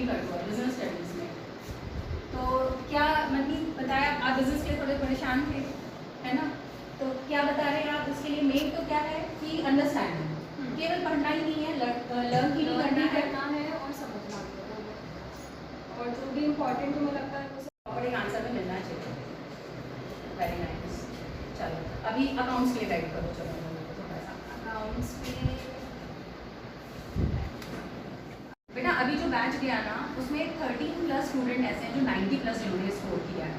करते हो business studies में, तो क्या मनमीत बताया आप बिजनेस के लिए थोड़े परेशान थे, है ना? तो क्या बता रहे हैं आप उसके लिए मेन तो क्या है कि अंडरस्टैंडिंग, केवल पढ़ना ही नहीं है, लर्न ही नहीं करना है और समझना भी है, और जो भी इम्पोर्टेंट मुझे लगता है उसे और एक आंसर में मिलना चाहिए। Very nice. चलो अभी अकाउंट्स के लिए गाइड करो, चलो थोड़ा सा अकाउंट्स में बेटा। अभी जो बैच गया ना उसमें 13+ स्टूडेंट ऐसे हैं जो 90+ जिन्होंने स्कोर किया है,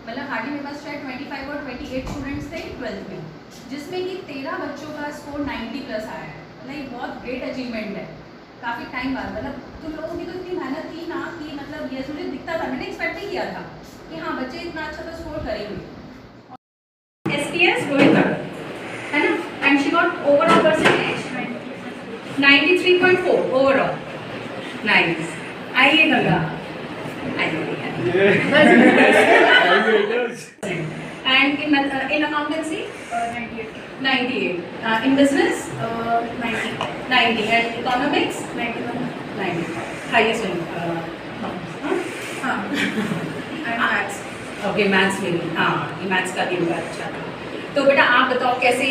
मतलब हार्डली मेरे पास शायद 25 और 28 स्टूडेंट्स थे 12th में, जिसमें कि 13 बच्चों का स्कोर 90+ आया है। मतलब ये बहुत ग्रेट अचीवमेंट है, काफ़ी टाइम बाद। मतलब तुम लोगों की तो इतनी मेहनत थी ना कि मतलब ये मुझे दिखता था, मैंने एक्सपेक्ट नहीं किया था कि हाँ बच्चे इतना अच्छा तो स्कोर करेंगे। SPS रोहिता है ना, and she got overall percentage 93.4 overall. Nice. आइए गंगा, आइए। And in accountancy 98, in business 90, and economics 90, highest in maths. Okay, maths में भी, हाँ ये maths का भी हुआ अच्छा था। तो बेटा आप बताओ कैसे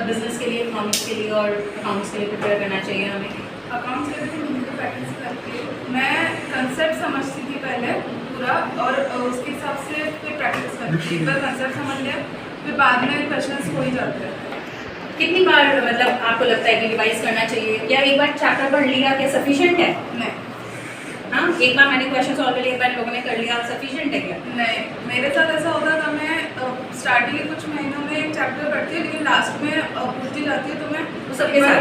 बिजनेस के लिए, इकोनॉमिक्स के लिए और अकाउंट्स के लिए प्रिपेयर करना चाहिए हमें? अकाउंट्स के लिए हिंदी को प्रैक्टिस करके मैं कंसेप्ट समझती थी पहले पूरा, और उसके हिसाब से फिर प्रैक्टिस करती थी। एक बार कंसेप्ट समझ लिया फिर बाद में क्वेश्चंस हो ही जाते हैं। कितनी बार मतलब आपको लगता है कि रिवाइज करना चाहिए, या एक बार चैप्टर पढ़ लिया क्या सफिशिएंट है? नहीं, हाँ एक बार मैंने क्वेश्चन सॉल्व कर लिया, एक बार लोगों ने कर लिया, सफिशिएंट है क्या? नहीं, मेरे साथ ऐसा होता था, मैं स्टार्टिंग के कुछ महीनों में एक चैप्टर पढ़ती हूँ लेकिन लास्ट में पूछती जाती है तो मैं वो सबके साथ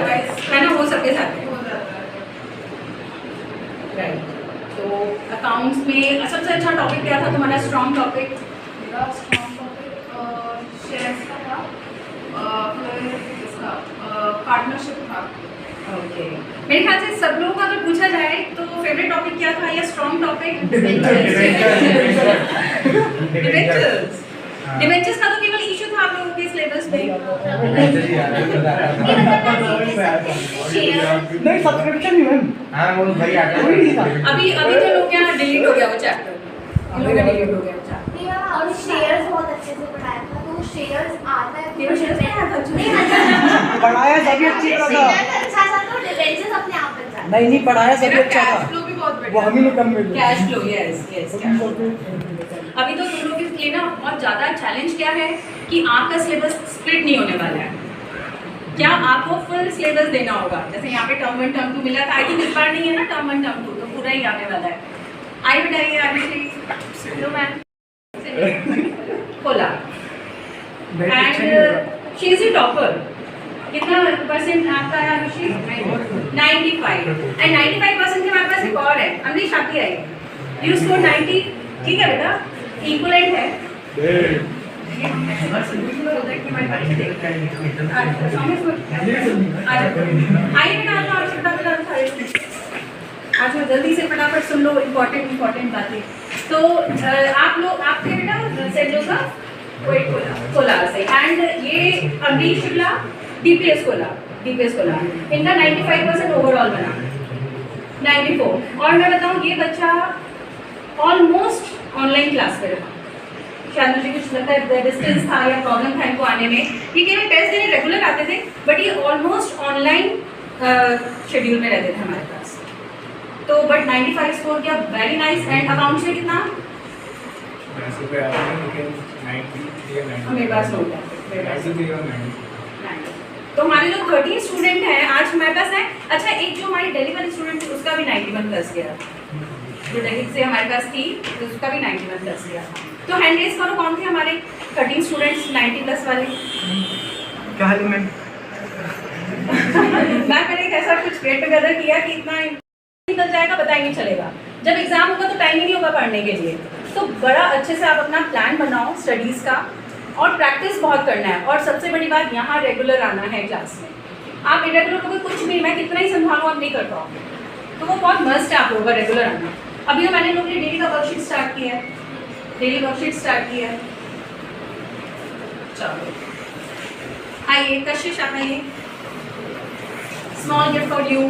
है ना, वो सबके साथ है। हो जाता है। राइट। तो अकाउंट्स में सबसे अच्छा टॉपिक क्या था तुम्हारा, स्ट्रॉन्ग टॉपिक? मेरा स्ट्रॉन्ग टॉपिक शेयर्स का था, फिर इसका पार्टनरशिप था। ओके, मेरे ख्याल से सब लोगों का अगर पूछा जाए तो फेवरेट टॉपिक क्या था या स्ट्रॉन्ग टॉपिक? डिबेंचर्स का तो केवल इशू था आप लोगों के सिलेबस में। नहीं सब्सक्रिप्शन नहीं मैम। हाँ वो भाई आ गया। अभी तो लोग क्या डिलीट हो गया वो चैप्टर, इन लोगों का डिलीट हो गया वो चैप्टर। नहीं मैम, और शेयर्स बहुत अच्छे से पढ़ाया था, तो शेयर्स आता है तेरे शेयर्स में आया था? नहीं पढ़ाया सभी अच्छी तरह था। अच्छा था, तो डिबेंचर्स अपने आप बन जाते नहीं नहीं पढ़ाया सभी मेरा अच्छा कैश था, फ्लो भी बहुत वो बढ़िया हम ही लोग कम मिल कैश फ्लो, यस यस। अभी तो तुम लोग के लिए ना बहुत ज़्यादा चैलेंज क्या है कि आपका सिलेबस स्प्लिट नहीं होने वाला है। क्या आपको फुल सिलेबस देना होगा, जैसे यहाँ पे टर्म 1 टर्म 2 मिला था, आई थिंक इस बार नहीं है ना टर्म 1 टर्म 2, तो पूरा ही आने वाला है। आई बताइए आरुषि। Hello ma'am. खोला and she is a topper. कितना परसेंट आपका है आरुषि? 95, एंड 95% के हमारे पास एक और है, अमरीश आपकी आई, यू स्कोर 90। ठीक है बेटा, इक्वलेंट है। आज जल्दी से फटाफट सुन लो इम्पोर्टेंट बातें। तो आप लोग आपके बेटा सेंट जोसेफ कोला से, एंड ये अमरीश शुक्ला डीपीएस कोला, इनका 95% ओवरऑल बना, 94। और मैं बताऊँ ये बच्चा ऑलमोस्ट ऑनलाइन क्लास पे रहा, शायद मुझे कुछ लगता है डिस्टेंस था या प्रॉब्लम था इनको आने में, ये केवल टेस्ट देने रेगुलर आते थे, बट ये ऑलमोस्ट ऑनलाइन शेड्यूल में रहते थे हमारे पास। तो बट 95 स्कोर किया, वेरी नाइस। एंड अकाउंट्स में कितना? मेरे पास नोट है, तो हमारे जो 13 स्टूडेंट हैं आज हमारे पास है। अच्छा एक जो हमारी दिल्ली वाली स्टूडेंट थी उसका भी 91+ गया, जो दिल्ली से हमारे पास थी तो उसका भी 91+ गया। तो हैंड रेज करो कौन थे हमारे 13 स्टूडेंट्स 90+ वाले। क्या हाल है मैम? मैंने एक ऐसा कुछ गेट टुगेदर किया कि इतना निकल जाएगा पता ही नहीं चलेगा, जब एग्जाम होगा तो टाइम ही नहीं होगा पढ़ने के लिए। तो बड़ा अच्छे से आप अपना प्लान बनाओ स्टडीज़ का, और प्रैक्टिस बहुत करना है। और सबसे बड़ी बात यहाँ रेगुलर आना है क्लास में। आप इरेगुलर हो कुछ भी, मैं कितना ही समझाऊँ आप नहीं कर पाओगे, तो वो बहुत मस्ट है आप लोगों का रेगुलर आना। अभी तो मैंने लोग ने डेली का वर्कशीट स्टार्ट किया है, चलो आइए कशिश आप आइए। स्मॉल गिफ्ट फॉर यू,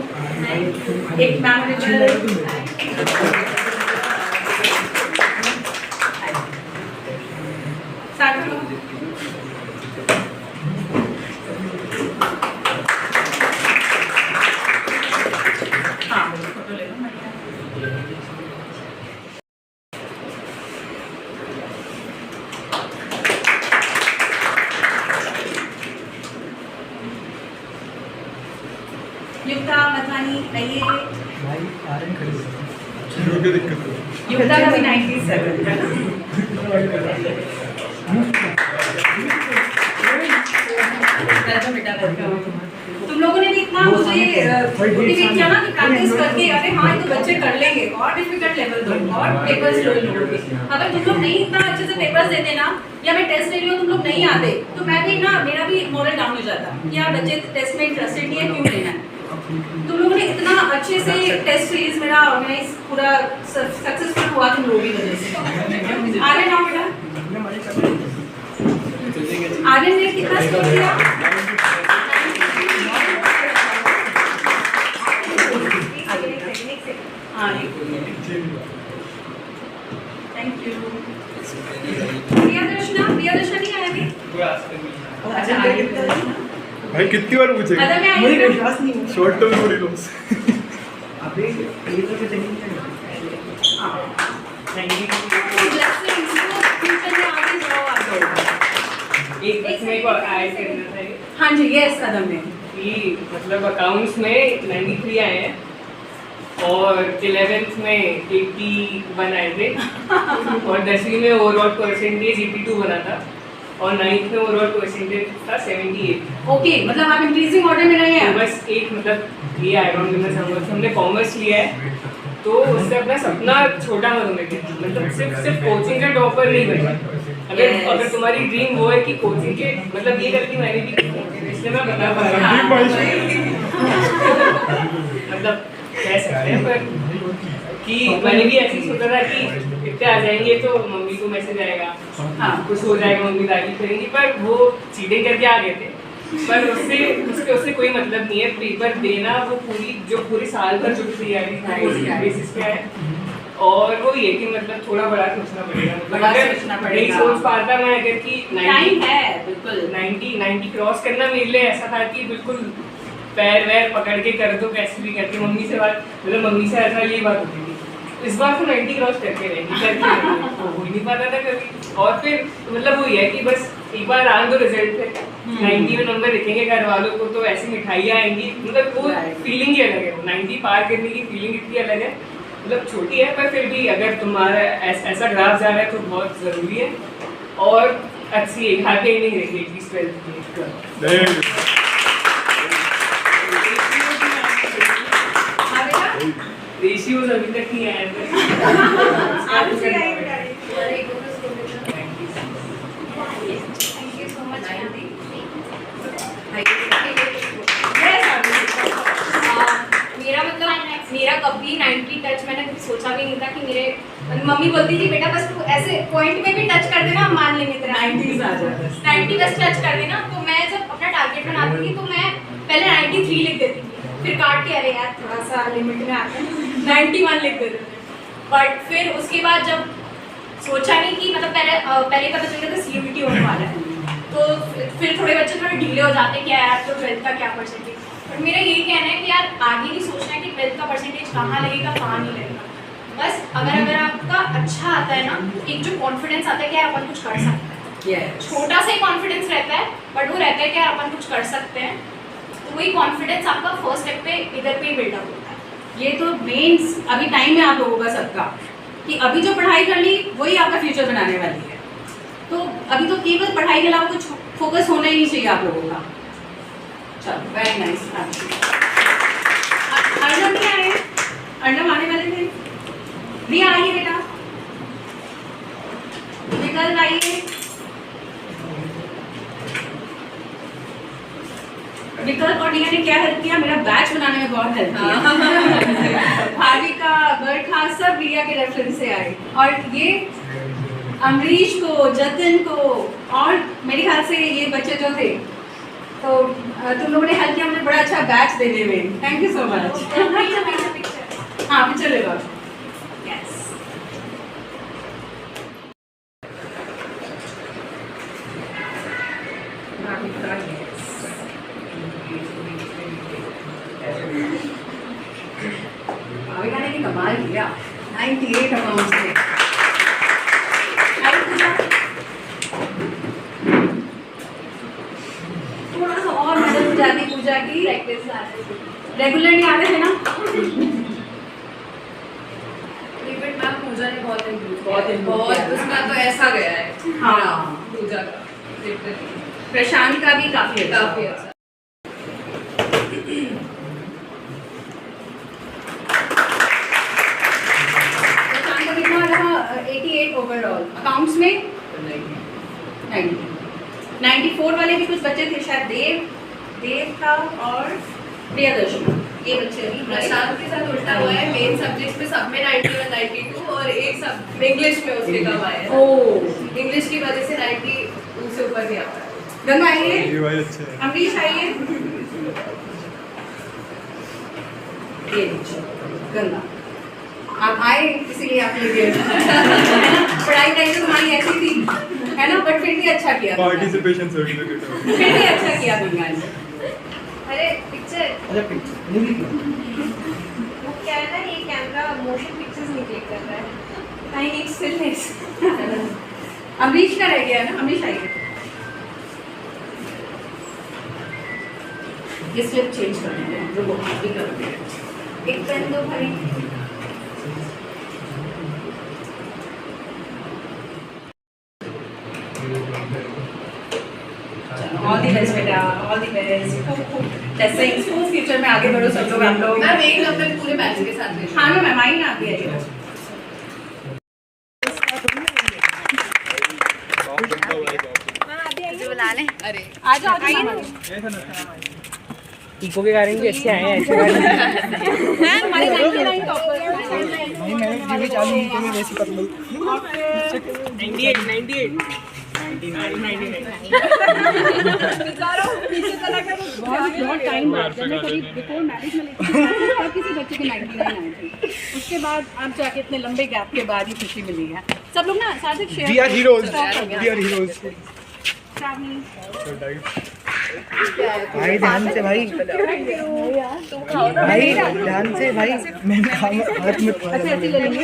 एक मैम स्टार्ट करो। हाँ फोटो ले लो। युक्ता मथानी आइए। भाई आर्यन खड़ी युक्ता का भी 97 बेटा तुम लोगों ने भी इतना मुझे मोटिवेट किया ना कि प्रैक्टिस करके अरे हाँ ये तो बच्चे कर लेंगे और डिफिकल्ट लेवल दो और पेपर्स लो इन लोगों के। अगर तुम लोग नहीं इतना अच्छे से पेपर्स देते ना या मैं टेस्ट ले रही हूँ तुम लोग नहीं आते तो मैं भी ना मेरा भी मोरल डाउन हो जाता कि यार बच्चे टेस्ट में इंटरेस्टेड नहीं है क्यों लेना है। तुम लोगों ने इतना अच्छे से टेस्ट सीरीज मेरा ऑर्गेनाइज पूरा सक्सेसफुल हुआ तुम लोगों की वजह से। आर्यन आओ बेटा। आर्यन ने कितना स्कोर किया? Thank you. प्रियदर्शना नहीं आया अभी? अच्छा भाई कितनी बार पूछेगा? अदर में आई मुझे ना? विश्वास नहीं हुआ। Short term memory loss. अबे ये तो कुछ नहीं है। Blessings, तो फ्यूचर में आगे जाओ आप लोग। एक बस मेरे को ऐड करना था हाँ जी यस अदम ने कि मतलब अकाउंट्स में 93 आए हैं और 11th में 81 आए थे और 10वीं में ओवरऑल परसेंटेज 82 बना था और 9th में ओवरऑल परसेंटेज था 78। ओके मतलब आप इंक्रीजिंग ऑर्डर में रहे तो हैं। बस एक मतलब ये ऐड ऑन करना चाहूँगा कि हमने कॉमर्स लिया है तो उससे अपना सपना छोटा मत होने देना। मतलब सिर्फ कोचिंग का टॉपर नहीं बनना। अगर तुम्हारी ड्रीम वो है कि कोचिंग के मतलब ये गलती मैंने भी की है, इसलिए मैं बता पा रहा हूँ मतलब कह सकते हैं पर कि मैंने भी ऐसे ही सोचा था कि इतने आ जाएंगे तो मम्मी को मैसेज आएगा हाँ कुछ हो जाएगा मम्मी तारीफ करेंगी पर वो चीटिंग करके आ गए थे। पर उससे कोई मतलब नहीं है। पेपर देना वो पूरी साल भर जो तैयारी बेसिस पे है और वो ये कि मतलब थोड़ा बड़ा सोचना पड़ेगा। बड़ा सोचना पड़ेगा। नहीं सोच पाता मैं अगर कि टाइम है बिल्कुल 90 क्रॉस करना मेरे लिए ऐसा था कि बिल्कुल पैर वैर पकड़ के कर दो कैसे भी करके। मम्मी से हर साल ये बात होती थी इस बार तो 90 क्रॉस करके रहेंगी तो हो ही नहीं पाता था कभी। और फिर मतलब वो ये है कि बस एक बार आने दो रिजल्ट पे 90 में नंबर लिखेंगे घर वालों को तो ऐसी मिठाइयाँ आएंगी। मतलब वो फीलिंग ही अलग है। 90 पार करने की फीलिंग इतनी अलग है। मतलब छोटी है पर फिर भी अगर तुम्हारा ऐसा ग्राफ जा रहा है तो बहुत ज़रूरी है और अच्छी एक हाथ नहीं रहेगी एटलीस्ट 12th की। रेशियोज अभी तक नहीं आए थे। मेरा कभी 90 टच मैंने कभी सोचा भी नहीं था कि मेरे मम्मी बोलती थी बेटा बस तू ऐसे पॉइंट में भी टच कर देना हम मान लेंगे तेरा 90s आ जाता है। 90 बस टच कर देना। तो मैं जब अपना टारगेट बनाती थी तो मैं पहले 93 लिख देती थी फिर काट के अरे यार थोड़ा सा लिमिट में आता है 91 लिख देते थे। बट फिर उसके बाद जब सोचा नहीं कि मतलब पहले पता चल गया था CUET होने वाला है तो फिर थोड़े बच्चे थोड़े ढीले हो जाते हैं कि यार तो 12th का क्या परसेंटेज। बट मेरा यही कहना है कि यार आगे नहीं सोचना है कि 12th का परसेंटेज कहाँ लगेगा कहाँ नहीं लगेगा। बस अगर आपका अच्छा आता है ना एक जो कॉन्फिडेंस आता है कि यार अपन कुछ कर सकते हैं। छोटा सा ही कॉन्फिडेंस रहता है बट वो रहता है कि यार अपन कुछ कर सकते हैं। तो वही कॉन्फिडेंस आपका फर्स्ट स्टेप पे इधर पे बिल्डअप होता है। ये तो मेन अभी टाइम है आप लोगों का सबका कि अभी जो पढ़ाई कर ली वही आपका फ्यूचर बनाने वाली है। तो अभी तो केवल पढ़ाई के अलावा कुछ फोकस होना ही नहीं चाहिए आप लोगों का। चलो वेरी नाइस। अर्णव नहीं आए? अर्णव आने वाले थे? रिया आइए बेटा। विकल्प आइए। विकल्प और रिया ने क्या हेल्प किया? मेरा बैच बनाने में बहुत हेल्प किया। भाविका बरखा सब रिया के रेफरेंस से आए और ये अमरीश को जतिन को और मेरे ख्याल से ये बच्चे जो थे तो तुम लोगों ने हेल्प किया मुझे बड़ा अच्छा बैच देने में। Thank you so much. हाँ पिक्चर लेगा Yes. Bhavika, yes. भाविका ने भी कमाल किया 98 अमाउंट से। थोड़ा सा और मदद हो जाती पूजा की, रेगुलर नहीं आते थे ना। बट मैम पूजा ने बहुत इम्प्रूव बहुत improve किया। उसका तो ऐसा गया है हाँ। पूजा का लिटरली प्रशांत का भी काफी अच्छा। काफी अच्छा। प्रशांत का कितना रहा? 88 ओवरऑल। अकाउंट्स में 94 वाले भी कुछ बच्चे थे शायद, देव था और प्रियदर्शना, ये बच्चे अभी प्रशांत के साथ उल्टा हुआ है, मेन सब्जेक्ट में सब में 91 92 और एक सब इंग्लिश में उसके कम आए हैं। ओह, इंग्लिश की वजह से 90 उससे ऊपर भी आता है। गंगा आइए, ये भाई अच्छे हैं। अमरीश आइए। ये लीजिए, गंगा आप आए इसीलिए आप ले गए पढ़ाई टाइम तो हमारी ऐसी थी है ना, बट फिर भी अच्छा किया पार्टिसिपेशन सर्टिफिकेट फिर भी अच्छा किया गंगा ने। अरे पिक्चर अच्छा पिक्चर नहीं किया वो क्या है ना, ये कैमरा मोशन पिक्चर्स नहीं क्लिक कर रहा है। I need stillness. अमरीश का रह गया ना, अमरीश आइए। ये स्लिप चेंज कर देंगे, जो वो आप भी कर देंगे। एक पेन दो भाई। ऑल द बेस्ट बेटा, ऑल द बेस्ट। जैसे स्कूल फ्यूचर में आगे बढ़ो सब लोग, आप लोग। मैम एक नंबर पूरे बैच के साथ भेजना। हाँ ना मैम, आई ना आप भी आइए। अरे आ जाओ आइए ना। इको के कारण भी अच्छे आए हैं, ऐसे कारण मैम हमारे 99 टॉपर नहीं मैंने भी चालू की मैं वैसे कर लूँ 98 बहुत टाइम बाद जब मैं कभी बिफोर मैरिज में लेती थी तब किसी बच्चे के 99 आए थे। उसके बाद अब जाके इतने लंबे गैप के बाद ही खुशी मिली है। सब लोग ना साथ share we are heroes, we are heroes. भाई ध्यान से भाई भाई ध्यान से भाई मैं हाथ में अच्छा ऐसे ले लेंगे।